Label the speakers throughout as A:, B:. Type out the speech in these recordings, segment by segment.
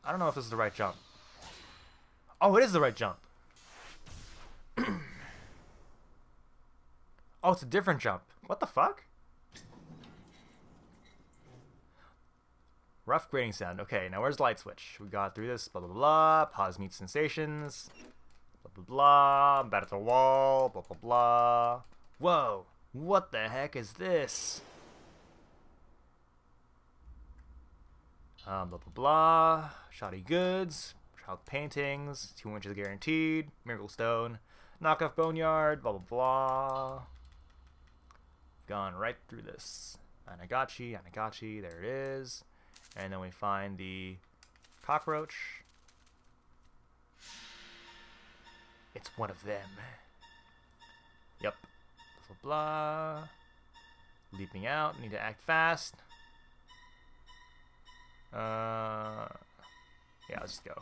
A: I don't know if this is the right jump. Oh, it is the right jump. Oh, it's a different jump. What the fuck? Rough grating sound. Okay, now where's the light switch? We got through this. Blah, blah, blah. Pause meets sensations. Blah, blah, blah. Bat at the wall. Blah, blah, blah. Whoa. What the heck is this? Blah, blah, blah. Shoddy goods. Child paintings. 2 inches guaranteed. Miracle stone. Knockoff boneyard. Blah, blah, blah. Gone right through this. Anagachi. Anagachi. There it is. And then we find the cockroach. It's one of them. Yep. Blah, blah, blah. Leaping out. Need to act fast. Yeah, let's just go.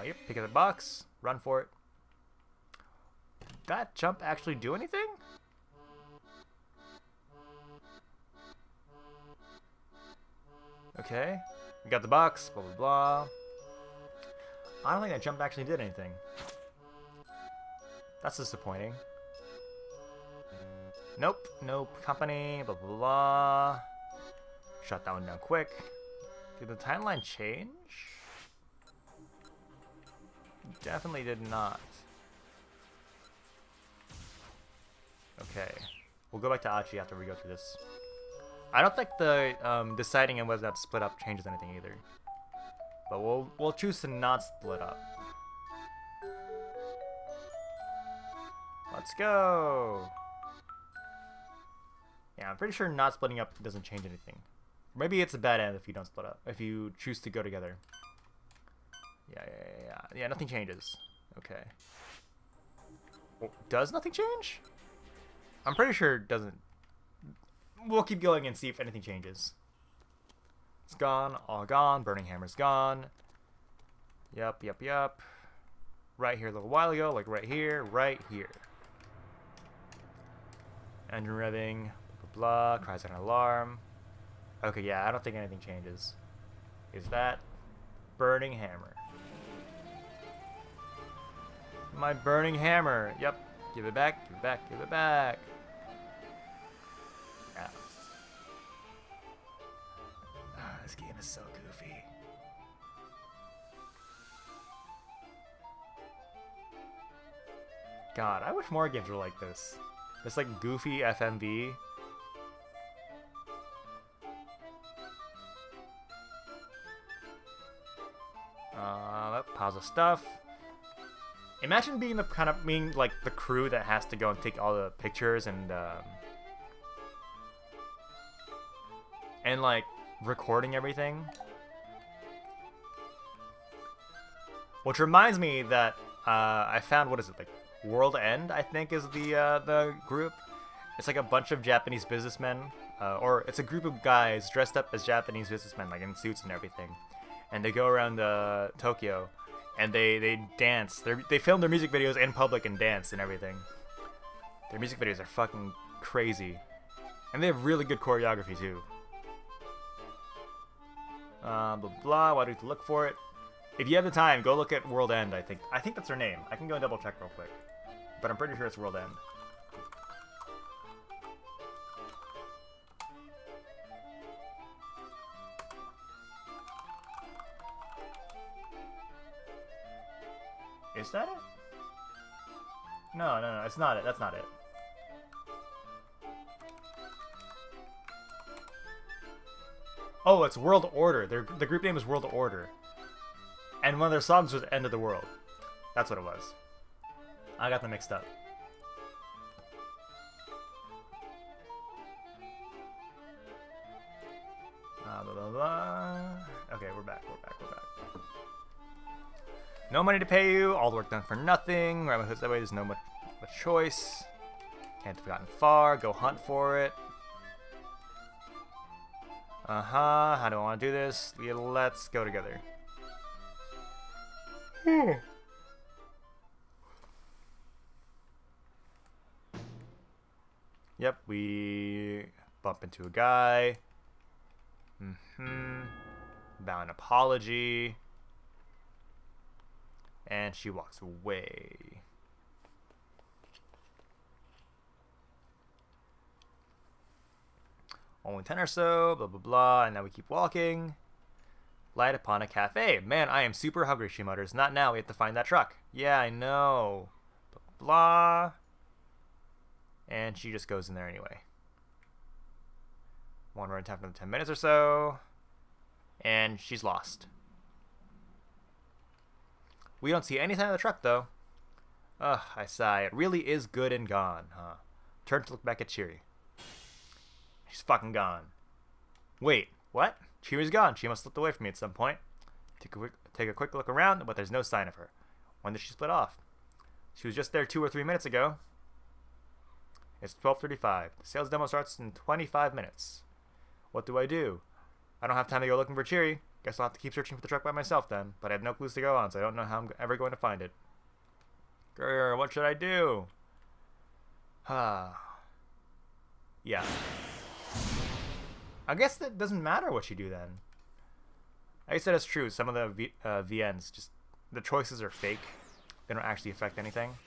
A: Yep, pick up the box. Run for it. Did that jump actually do anything? Okay. We got the box. Blah, blah, blah. I don't think that jump actually did anything. That's disappointing. Nope. Nope. Company. Blah, blah, blah. Shut that one down quick. Did the timeline change? Definitely did not. Okay. We'll go back to Achi after we go through this. I don't think the deciding on whether that's split up changes anything either. But we'll choose to not split up. Let's go. Yeah, I'm pretty sure not splitting up doesn't change anything. Maybe it's a bad end if you don't split up. If you choose to go together. Yeah, nothing changes. Okay. Well, does nothing change? I'm pretty sure it doesn't. We'll keep going and see if anything changes. It's gone. All gone. Burning hammer's gone. Yep. Right here a little while ago. Like right here. Right here. Engine revving. Blah, blah, blah. Cries out an alarm. Okay, yeah, I don't think anything changes. Is that burning hammer? My burning hammer. Yep. Give it back. Give it back. Give it back. Yeah. This game is so goofy. God, I wish more games were like this. It's like goofy FMV. Piles of stuff. Imagine being being like the crew that has to go and take all the pictures and like recording everything. Which reminds me that I found, what is it, like World End, I think is the group. It's like a bunch of Japanese businessmen, or it's a group of guys dressed up as Japanese businessmen, like in suits and everything, and they go around Tokyo, and they dance. They film their music videos in public and dance and everything. Their music videos are fucking crazy, and they have really good choreography too. Blah blah. Why do you have to look for it? If you have the time, go look at World End. I think that's her name. I can go and double check real quick, but I'm pretty sure it's World End. Is that it? No, it's not it. That's not it. Oh, it's World Order. The group name is World Order. And one of their songs was End of the World. That's what it was. I got them mixed up. Blah, blah, blah. Okay, we're back. No money to pay you. All the work done for nothing. Right that way, there's no much choice. Can't have gotten far. Go hunt for it. How do I want to do this? Let's go together. Yep, we bump into a guy. Bow an apology. And she walks away. Only 10 or so, blah, blah, blah. And now we keep walking. Light upon a cafe. Man, I am super hungry, she mutters. Not now, we have to find that truck. Yeah, I know. Blah, blah. And she just goes in there anyway. One run time for 10 minutes or so. And she's lost. We don't see any sign of the truck, though. Ugh, I sigh. It really is good and gone, huh? Turn to look back at Chiri. She's fucking gone. Wait, what? Chiri's gone. She must have slipped away from me at some point. Take a quick look around, but there's no sign of her. When did she split off? She was just there 2 or 3 minutes ago. It's 12:35. The sales demo starts in 25 minutes. What do? I don't have time to go looking for Chiri. Guess I'll have to keep searching for the truck by myself then. But I have no clues to go on, so I don't know how I'm ever going to find it. Grr, what should I do? Yeah. I guess that doesn't matter what you do then. I guess that is true. Some of the VNs, just the choices are fake. They don't actually affect anything.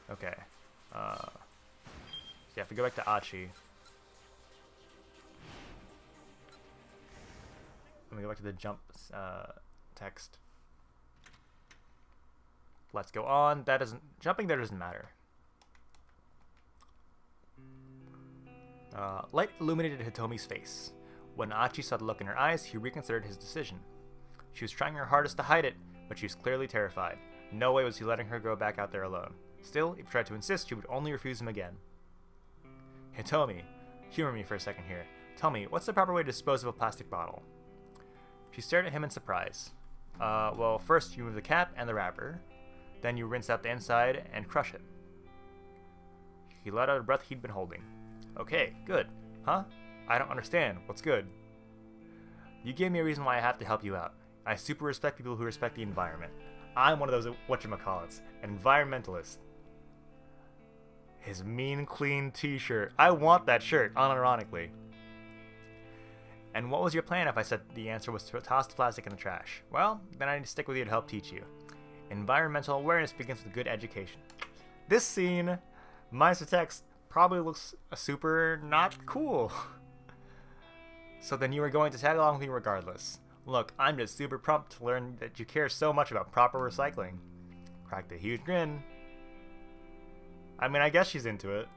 A: Okay. So yeah, if we go back to Achi. Let me go back to the jump text. Let's go on. Jumping there doesn't matter. Light illuminated Hitomi's face. When Achi saw the look in her eyes, he reconsidered his decision. She was trying her hardest to hide it, but she was clearly terrified. No way was he letting her go back out there alone. Still, if he tried to insist, she would only refuse him again. Hitomi, humor me for a second here. Tell me, what's the proper way to dispose of a plastic bottle? She stared at him in surprise. Well, first you remove the cap and the wrapper. Then you rinse out the inside and crush it. He let out a breath he'd been holding. Okay, good. Huh? I don't understand. What's good? You gave me a reason why I have to help you out. I super respect people who respect the environment. I'm one of those whatchamacallits, an environmentalist. His mean, clean t-shirt. I want that shirt, unironically. And what was your plan if I said the answer was to toss the plastic in the trash? Well, then I need to stick with you to help teach you. Environmental awareness begins with good education. This scene, minus the text, probably looks super not cool. So then you were going to tag along with me regardless. Look, I'm just super pumped to learn that you care so much about proper recycling. Cracked a huge grin. I mean, I guess she's into it.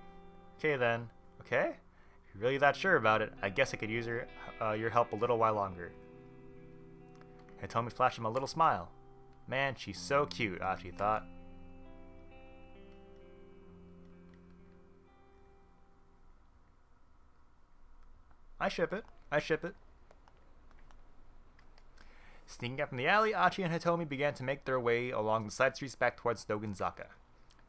A: Okay then. Okay? If you're really that sure about it, I guess I could use your help a little while longer. Hitomi flashed him a little smile. Man, she's so cute, Achi thought. I ship it. Sneaking up from the alley, Achi and Hitomi began to make their way along the side streets back towards Nogenzaka.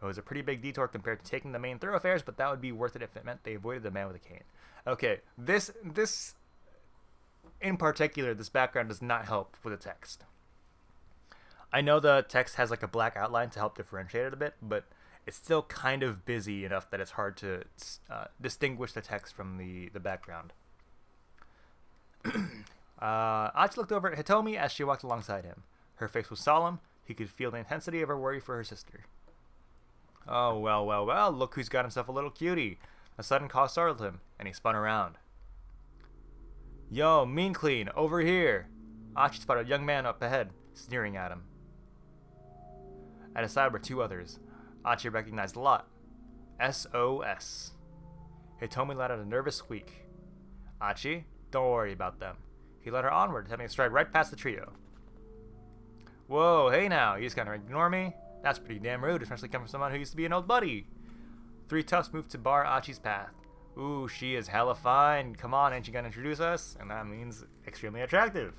A: It was a pretty big detour compared to taking the main thoroughfares, but that would be worth it if it meant they avoided the man with a cane. Okay, this in particular, this background does not help with the text. I know the text has like a black outline to help differentiate it a bit, but it's still kind of busy enough that it's hard to distinguish the text from the background. Achi looked over at Hitomi as she walked alongside him. Her face was solemn. He could feel the intensity of her worry for her sister. Oh, well, look who's got himself a little cutie. A sudden call startled him, and he spun around. Yo, Mean Clean, over here! Achi spotted a young man up ahead, sneering at him. At his side were two others. Achi recognized the lot. SOS. Hitomi let out a nervous squeak. Achi, don't worry about them. He led her onward, having to stride right past the trio. Whoa, hey now, you just gonna ignore me? That's pretty damn rude, especially coming from someone who used to be an old buddy. Three toughs moved to bar Achi's path. Ooh, she is hella fine. Come on, ain't you gonna introduce us? And that means extremely attractive.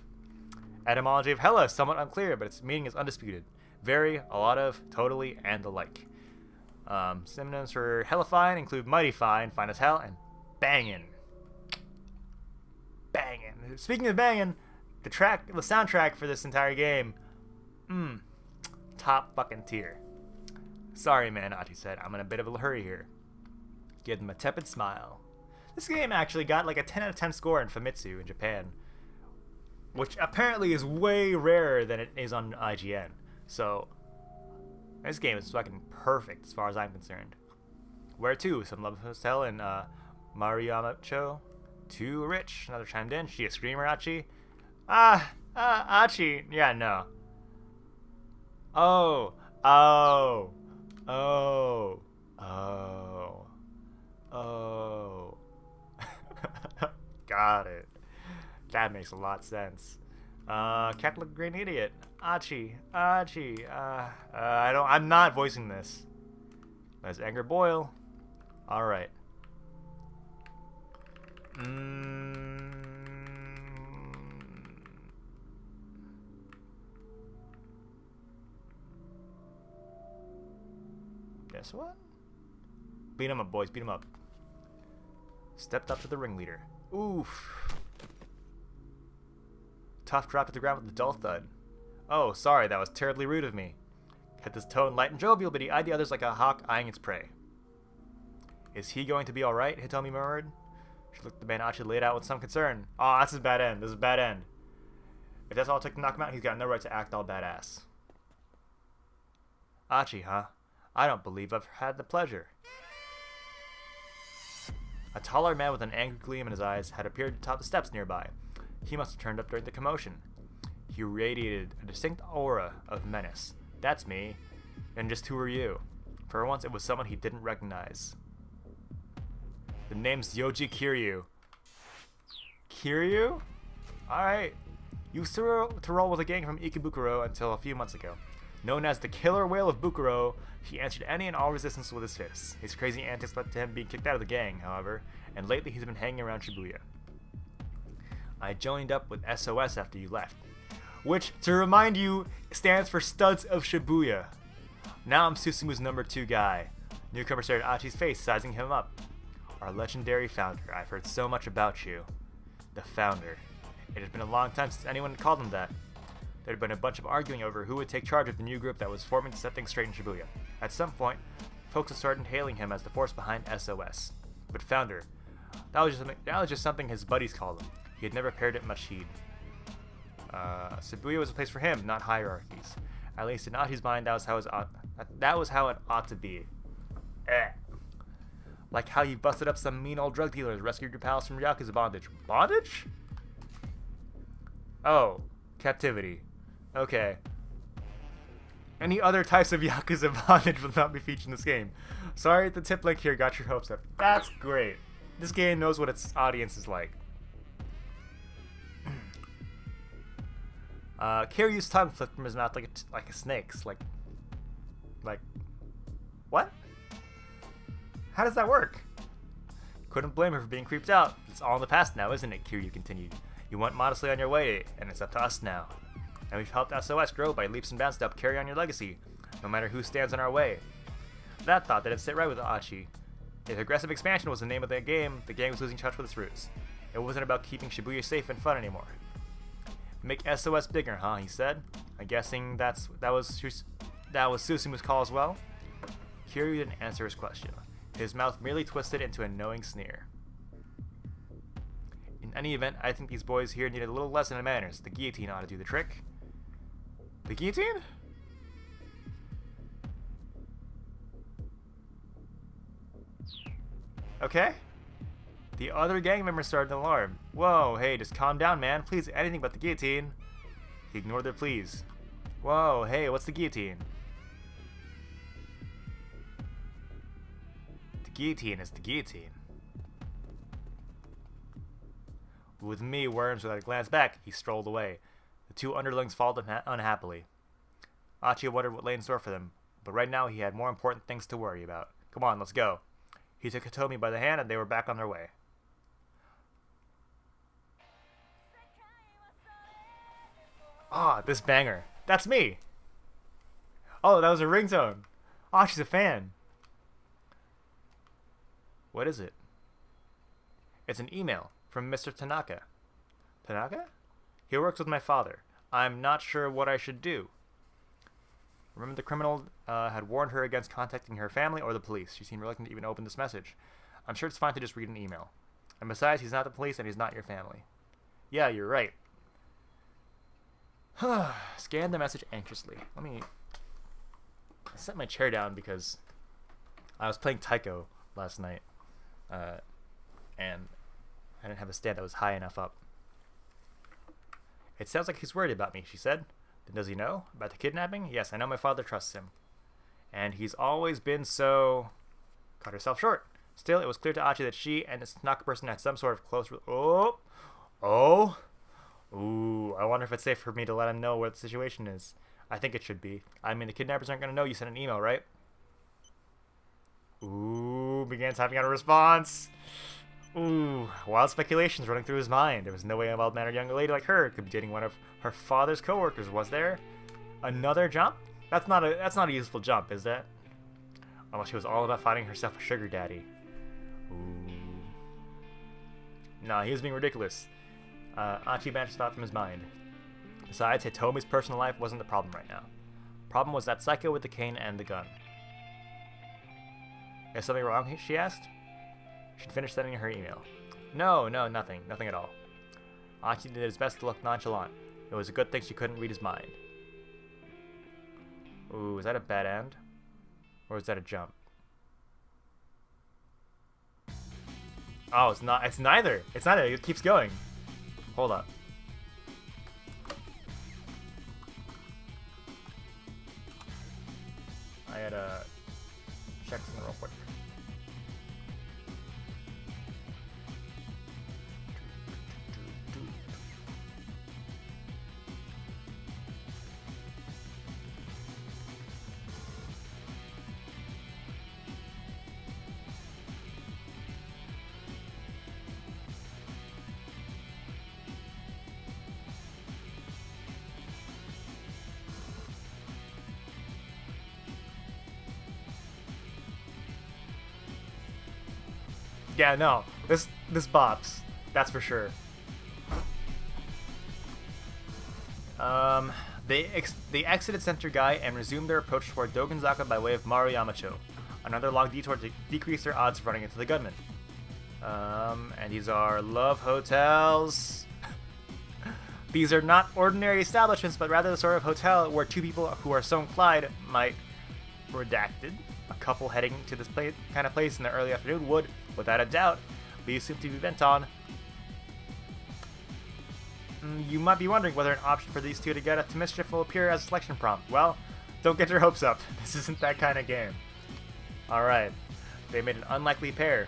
A: Etymology of hella is somewhat unclear, but its meaning is undisputed. Very, a lot of, totally, and the like. Synonyms for hella fine include mighty fine, fine as hell, and bangin'. Bangin'. Speaking of bangin', the soundtrack for this entire game, top fucking tier. Sorry, man, Achi said. I'm in a bit of a hurry here. Give them a tepid smile. This game actually got like a 10 out of 10 score in Famitsu in Japan, which apparently is way rarer than it is on IGN. So, this game is fucking perfect as far as I'm concerned. Where to? Some love hotel in Mariamacho. Too rich. Another chimed in. She a screamer, Achi? Achi. Yeah, no. Oh. Got it. That makes a lot of sense. Catholic Green Idiot. Achi. I'm not voicing this. Let's anger boil. Alright. Guess what? Beat him up, boys. Beat him up. Stepped up to the ringleader. Oof. Tough drop to the ground with a dull thud. Oh, sorry, that was terribly rude of me. Had this tone light and jovial, but he eyed the others like a hawk eyeing its prey. Is he going to be alright? Hitomi murmured. She looked at the man Achi laid out with some concern. Oh, that's his bad end. This is a bad end. If that's all it took to knock him out, he's got no right to act all badass. Achi, huh? I don't believe I've had the pleasure. A taller man with an angry gleam in his eyes had appeared atop the steps nearby. He must have turned up during the commotion. He radiated a distinct aura of menace. That's me. And just who are you? For once, it was someone he didn't recognize. The name's Yoji Kiryu. Kiryu? Alright. Used to roll with a gang from Ikebukuro until a few months ago. Known as the Killer Whale of Bukuro, he answered any and all resistance with his fists. His crazy antics led to him being kicked out of the gang, however, and lately he's been hanging around Shibuya. I joined up with SOS after you left, which, to remind you, stands for Studs of Shibuya. Now I'm Susumu's number 2 guy. Newcomer stared at Achi's face, sizing him up. Our legendary founder. I've heard so much about you. The founder. It had been a long time since anyone had called him that. There had been a bunch of arguing over who would take charge of the new group that was forming to set things straight in Shibuya. At some point, folks had started hailing him as the force behind SOS. But founder, that was just something his buddies called him. He had never paid it much heed. Shibuya was a place for him, not hierarchies. At least in Achi's mind, that was how it ought to be. Like how you busted up some mean old drug dealers, rescued your pals from Yakuza bondage. Bondage? Oh, captivity. Okay. Any other types of Yakuza bondage will not be featured in this game. Sorry the tip link here got your hopes up. That's great. This game knows what its audience is like. Kiryu's tongue flipped from his mouth like a snake's. Like, what? How does that work? Couldn't blame her for being creeped out. It's all in the past now, isn't it? Kiryu continued. You went modestly on your way, and it's up to us now. And we've helped SOS grow by leaps and bounds to help carry on your legacy, no matter who stands in our way. That thought didn't sit right with Achi. If aggressive expansion was the name of the gang was losing touch with its roots. It wasn't about keeping Shibuya safe and fun anymore. Make SOS bigger, huh? He said. I'm guessing that was Susumu's call as well. Kiryu didn't answer his question. His mouth merely twisted into a knowing sneer. In any event, I think these boys here needed a little lesson in manners. The guillotine ought to do the trick. The guillotine? Okay. The other gang members started an alarm. Whoa, hey, just calm down, man. Please, anything but the guillotine. He ignored their pleas. Whoa, hey, what's the guillotine? The guillotine is the guillotine. With me, Worms, without a glance back, he strolled away. The two underlings followed him unhappily. Achi wondered what lay in store for them, but right now he had more important things to worry about. Come on, let's go. He took Hitomi by the hand and they were back on their way. Ah, this banger. That's me! Oh, that was a ringtone. Oh, she's a fan. What is it? It's an email from Mr. Tanaka. Tanaka? He works with my father. I'm not sure what I should do. Remember the criminal had warned her against contacting her family or the police. She seemed reluctant to even open this message. I'm sure it's fine to just read an email. And besides, he's not the police and he's not your family. Yeah, you're right. Scan the message anxiously. Let me set my chair down because I was playing Taiko last night. And I didn't have a stand that was high enough up. It sounds like he's worried about me, she said. Then does he know? About the kidnapping? Yes, I know my father trusts him. And he's always been so... Cut herself short. Still, it was clear to Achi that she and this Tanaka person had some sort of close... Ooh, I wonder if it's safe for me to let him know what the situation is. I think it should be. I mean, the kidnappers aren't going to know you sent an email, right? Ooh, began typing out a response. Ooh, wild speculations running through his mind. There was no way a mild-mannered young lady like her could be dating one of her father's co-workers, was there? Another jump? That's not a useful jump, is that? Unless she was all about finding herself a sugar daddy. Ooh. Nah, he was being ridiculous. Achi banished thought from his mind. Besides, Hitomi's personal life wasn't the problem right now. Problem was that psycho with the cane and the gun. Is something wrong? She asked. She'd finished sending her email. No, nothing at all. Achi did his best to look nonchalant. It was a good thing she couldn't read his mind. Ooh, is that a bad end? Or is that a jump? Oh, it's not. It's neither. It's neither. It keeps going. Hold up. I gotta check something real quick. Yeah, no. This bops. That's for sure. They exited Center Guy and resumed their approach toward Dogenzaka by way of Maru Yamacho. Another long detour to decrease their odds of running into the gunman. And these are love hotels. These are not ordinary establishments, but rather the sort of hotel where two people who are so inclined might, redacted, a couple heading to this kind of place in the early afternoon would, without a doubt, be assumed to be bent on. You might be wondering whether an option for these two to get up to mischief will appear as a selection prompt. Well, don't get your hopes up. This isn't that kind of game. Alright, they made an unlikely pair.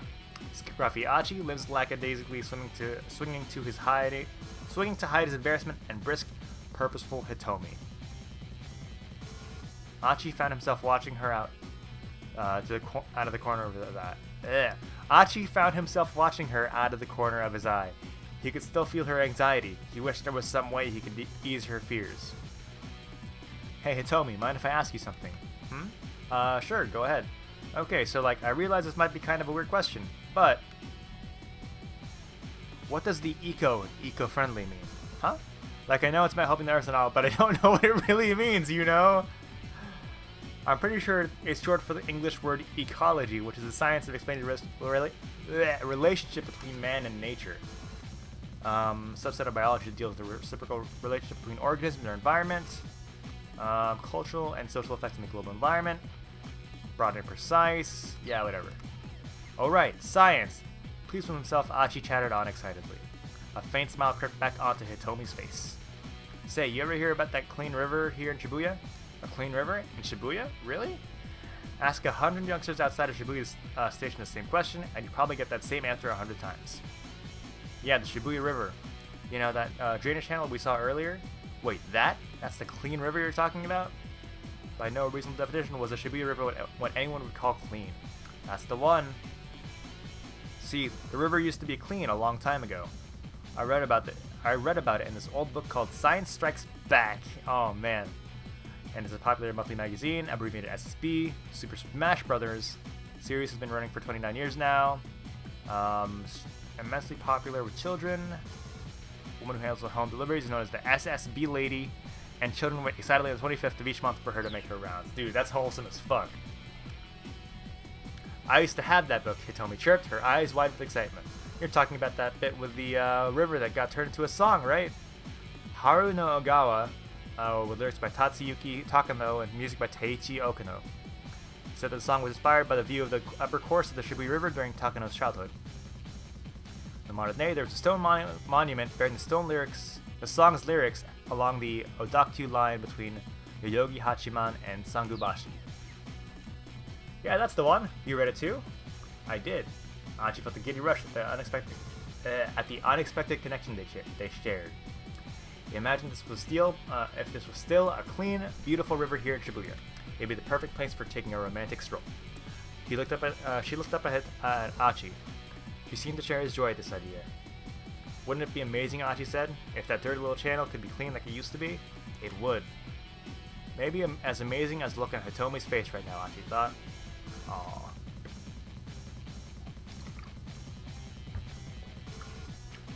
A: Scruffy Achi lives lackadaisically swinging to hide his embarrassment, and brisk, purposeful Hitomi. Achi found himself watching her out of the corner of that. Achi found himself watching her out of the corner of his eye. He could still feel her anxiety. He wished there was some way he could ease her fears. Hey Hitomi, mind if I ask you something? Sure, go ahead. Okay, so I realize this might be kind of a weird question, but what does the eco-friendly mean? Huh? I know it's about helping the earth and all, but I don't know what it really means, you know? I'm pretty sure it's short for the English word ecology, which is the science of explaining the relationship between man and nature. Subset of biology deals with the reciprocal relationship between organisms and their environment, cultural and social effects in the global environment, broad and precise, yeah, whatever. Alright, science. Pleased with himself, Achi chattered on excitedly. A faint smile crept back onto Hitomi's face. Say, you ever hear about that clean river here in Shibuya? A clean river? In Shibuya? Really? Ask 100 youngsters outside of Shibuya's station the same question, and you probably get that same answer 100 times. Yeah, the Shibuya River. You know, that drainage channel we saw earlier? Wait, that's the clean river you're talking about? By no reasonable definition was the Shibuya River what anyone would call clean. That's the one. See, the river used to be clean a long time ago. I read about it in this old book called Science Strikes Back. Oh man. And it's a popular monthly magazine, abbreviated SSB. Super Smash Brothers series has been running for 29 years now. Immensely popular with children. Woman who handles the home deliveries is known as the SSB lady, and children wait excitedly on the 25th of each month for her to make her rounds. Dude, that's wholesome as fuck. I used to have that book, Hitomi chirped, her eyes wide with excitement. You're talking about that bit with the river that got turned into a song, right? Haru no Ogawa, with lyrics by Tatsuyuki Takano and music by Teiichi Okano, said that the song was inspired by the view of the upper course of the Shibuya River during Takano's childhood. In the modern day, there was a stone monument bearing the song's lyrics along the Odakyu line between Yoyogi Hachiman and Sangubashi. Yeah, that's the one. You read it too? I did. Achi felt the giddy rush at the unexpected connection they shared. Imagine if this was still a clean, beautiful river here in Shibuya. It'd be the perfect place for taking a romantic stroll. She looked up at Achi. She seemed to share his joy at this idea. Wouldn't it be amazing, Achi said, if that dirty little channel could be clean like it used to be? It would. Maybe as amazing as looking at Hitomi's face right now, Achi thought. Aww.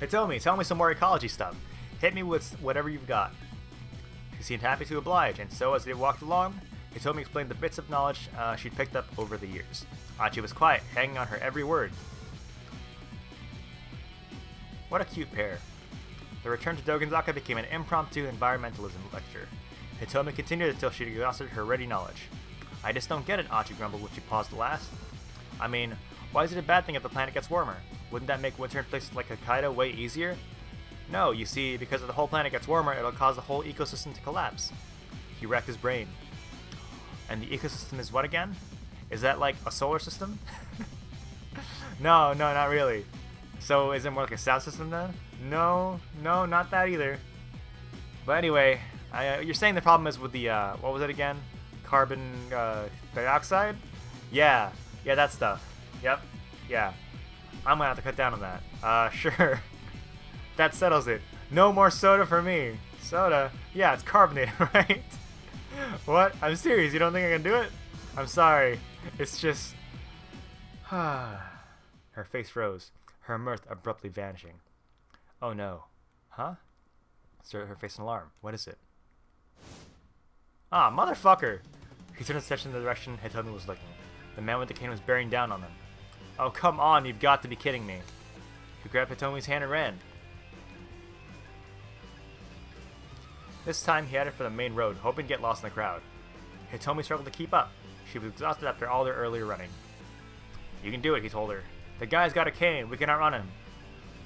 A: Hitomi, tell me some more ecology stuff. Hit me with whatever you've got. She seemed happy to oblige, and so as they walked along, Hitomi explained the bits of knowledge she'd picked up over the years. Achi was quiet, hanging on her every word. What a cute pair. The return to Dogenzaka became an impromptu environmentalism lecture. Hitomi continued until she exhausted her ready knowledge. I just don't get it, Achi grumbled when she paused at last. I mean, why is it a bad thing if the planet gets warmer? Wouldn't that make winter in places like Hokkaido way easier? No, you see, because if the whole planet gets warmer, it'll cause the whole ecosystem to collapse. He racked his brain. And the ecosystem is what again? Is that like a solar system? No, not really. So is it more like a sound system then? No, not that either. But anyway, you're saying the problem is with the, what was it again? Carbon dioxide? Yeah, that stuff. Yep, yeah. I'm gonna have to cut down on that. Sure. That settles it. No more soda for me. Soda? Yeah, it's carbonated, right? What? I'm serious, you don't think I can do it? I'm sorry. It's just... Her face froze, her mirth abruptly vanishing. Oh no. Huh? Stared at her face in alarm. What is it? Ah, motherfucker! He turned his attention in the direction Hitomi was looking. The man with the cane was bearing down on them. Oh, come on, you've got to be kidding me. He grabbed Hitomi's hand and ran. This time he headed for the main road, hoping to get lost in the crowd. Hitomi struggled to keep up. She was exhausted after all their earlier running. You can do it, he told her. The guy's got a cane, we can outrun him.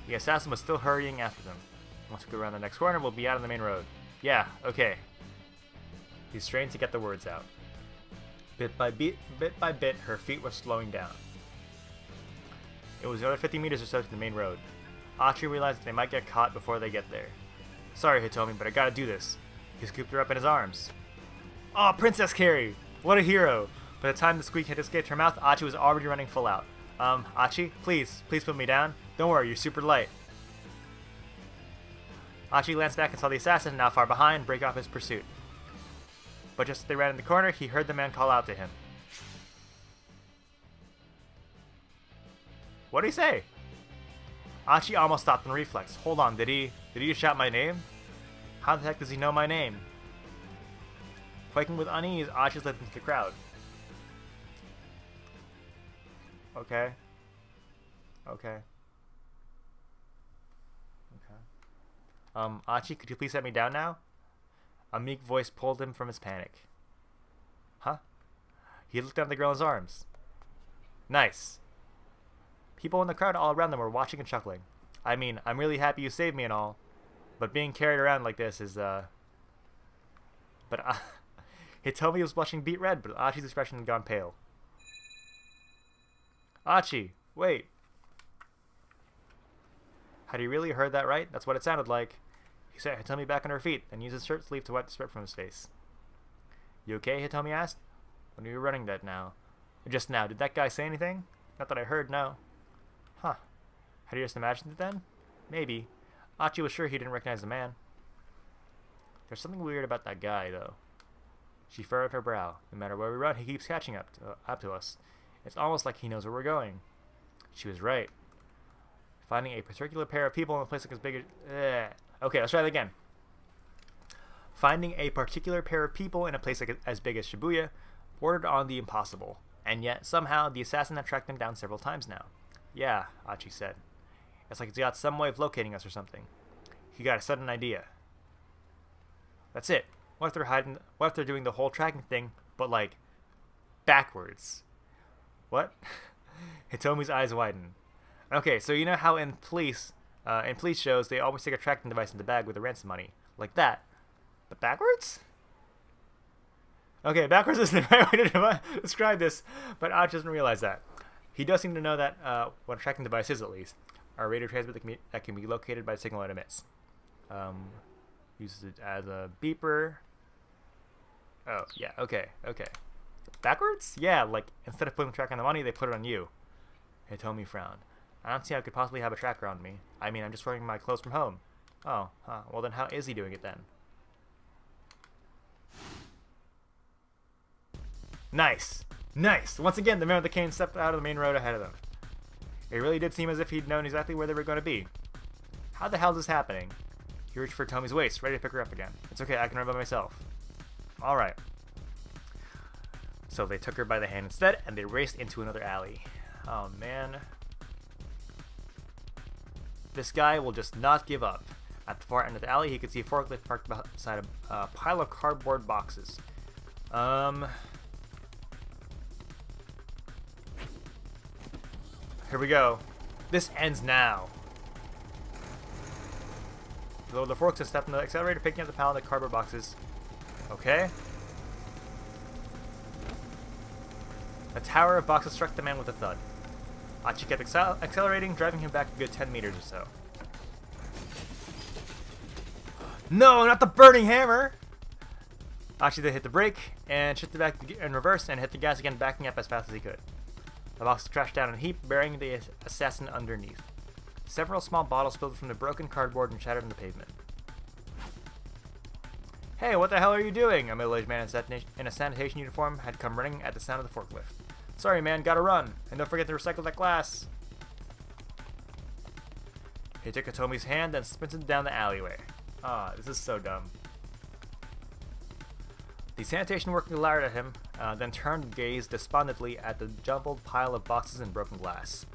A: The assassin was still hurrying after them. Once we go around the next corner, we'll be out on the main road. Yeah, okay. He strained to get the words out. Bit by bit, her feet were slowing down. It was another 50 meters or so to the main road. Achi realized that they might get caught before they get there. Sorry, Hitomi, but I gotta do this. He scooped her up in his arms. Oh, Princess Carrie! What a hero! By the time the squeak had escaped her mouth, Achi was already running full out. Achi, please put me down. Don't worry, you're super light. Achi glanced back and saw the assassin, now far behind, break off his pursuit. But just as they ran in the corner, he heard the man call out to him. What'd he say? Achi almost stopped in reflex. Hold on, did he just shout my name? How the heck does he know my name? Quaking with unease, Achi led into the crowd. Okay. Achi, could you please set me down now? A meek voice pulled him from his panic. Huh? He looked down at the girl in his arms. Nice. People in the crowd all around them were watching and chuckling. I mean, I'm really happy you saved me and all, but being carried around like this is, Hitomi was blushing beet red, but Achi's expression had gone pale. Achi, wait. Had he really heard that right? That's what it sounded like. He set Hitomi back on her feet, then used his shirt sleeve to wipe the sweat from his face. You okay? Hitomi asked. When you were running that now. Just now, did that guy say anything? Not that I heard, no. Huh. Had he just imagined it then? Maybe. Achi was sure he didn't recognize the man. There's something weird about that guy, though. She furrowed her brow. No matter where we run, he keeps catching up to us. It's almost like he knows where we're going. She was right. Finding a particular pair of people in a place like as big as... Okay, let's try that again. Finding a particular pair of people in a place like as big as Shibuya bordered on the impossible. And yet, somehow, the assassin had tracked him down several times now. Yeah, Achi said. It's like he's got some way of locating us or something. He got a sudden idea. That's it. What if they're hiding? What if they're doing the whole tracking thing, but like backwards? What? Hitomi's eyes widen. Okay, so you know how in police shows they always take a tracking device in the bag with the ransom money, like that, but backwards? Okay, backwards is the right way to describe this, but Achi doesn't realize that. He does seem to know that what a tracking device is, at least. A radio transmitter that can be located by the signal it emits. Uses it as a beeper. Oh, yeah, okay. Backwards? Yeah, like, instead of putting the track on the money, they put it on you. Hitomi frowned. I don't see how I could possibly have a tracker on me. I mean, I'm just wearing my clothes from home. Oh, well then how is he doing it then? Nice! Once again, the man with the cane stepped out of the main road ahead of them. It really did seem as if he'd known exactly where they were going to be. How the hell is this happening? He reached for Tomi's waist, ready to pick her up again. It's okay, I can run by myself. Alright. So they took her by the hand instead, and they raced into another alley. Oh, man. This guy will just not give up. At the far end of the alley, he could see a forklift parked beside a pile of cardboard boxes. Here we go. This ends now. So the forks have stepped in the accelerator, picking up the pallet of cardboard boxes. Okay. A tower of boxes struck the man with a thud. Achi kept accelerating, driving him back a good 10 meters or so. No, not the burning hammer! Achi then hit the brake and shifted back in reverse and hit the gas again, backing up as fast as he could. The boxes crashed down in a heap, burying the assassin underneath. Several small bottles spilled from the broken cardboard and shattered on the pavement. Hey, what the hell are you doing? A middle-aged man in a sanitation uniform had come running at the sound of the forklift. Sorry, man, gotta run. And don't forget to recycle that glass. He took Hitomi's hand and sprinted down the alleyway. This is so dumb. The sanitation worker glowered at him, then turned and gazed despondently at the jumbled pile of boxes and broken glass.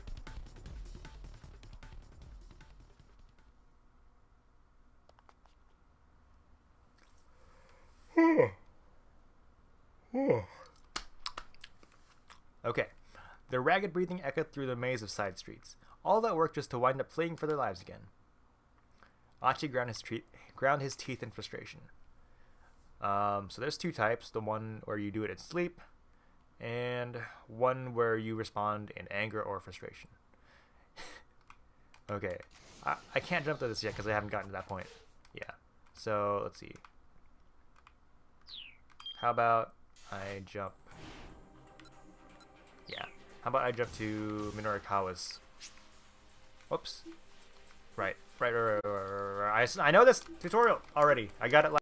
A: Okay. Their ragged breathing echoed through the maze of side streets. All that work just to wind up fleeing for their lives again. Achi ground his teeth in frustration. So there's two types. The one where you do it in sleep, and one where you respond in anger or frustration. Okay. I can't jump to this yet because I haven't gotten to that point. Yeah. So, let's see. How about I jump... Yeah. How about I jump to Minorikawa's... Whoops. Right. I know this tutorial already. I got it